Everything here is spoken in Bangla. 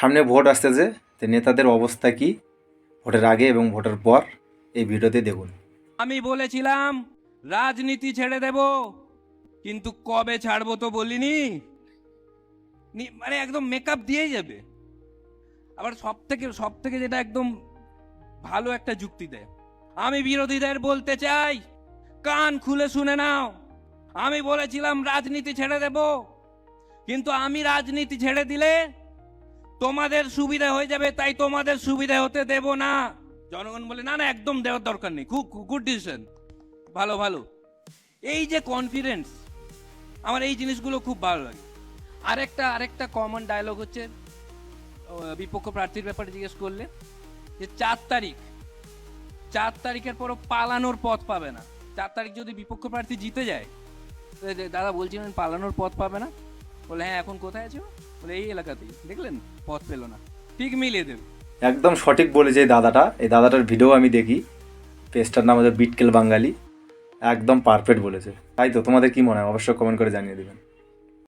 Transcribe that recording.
সামনে ভোট আসতেছে, তো নেতাদের অবস্থা কি ভোটের আগে এবং ভোটের পর এই ভিডিওতে দেখুন। আমি বলেছিলাম রাজনীতি ছেড়ে দেব, কিন্তু কবে ছাড়বো তো বলিনি। মানে একদম মেকআপ দিয়েই যাবে। আবার সব থেকে যেটা একদম ভালো একটা যুক্তি দেয়, আমি বিরোধীদের বলতে চাই, কান খুলে শুনে নাও। আমি বলেছিলাম রাজনীতি ছেড়ে দেব, কিন্তু আমি রাজনীতি ছেড়ে দিলে তোমাদের সুবিধা হয়ে যাবে, তাই তোমাদের সুবিধা হতে দেব না। জনগণ বলে না না, একদম দেওয়ার দরকার নেই, খুব গুড ডিসিশন, ভালো ভালো। এই যে কনফিডেন্স, আমার এই জিনিসগুলো খুব ভালো লাগে। আরেকটা কমন ডায়লগ হচ্ছে, বিপক্ষ প্রার্থীর ব্যাপারে জিজ্ঞেস করলে যে 4 তারিখের পরও পালানোর পথ পাবে না। 4 তারিখ যদি বিপক্ষ প্রার্থী জিতে যায়, দাদা বলছিলেন পালানোর পথ পাবে না, বলে হ্যাঁ এখন কোথায় আছো, বলে এই এলাকাতেই, দেখলেন পথ পেল না, ঠিক মিলিয়ে দেবে। একদম সঠিক বলেছে এই দাদাটার ভিডিও আমি দেখি, পেজটার নাম হচ্ছে বিটকেল বাঙালি। একদম পারফেক্ট বলেছে। তাই তো, তোমাদের কি মনে হয় অবশ্যই কমেন্ট করে জানিয়ে দেবেন।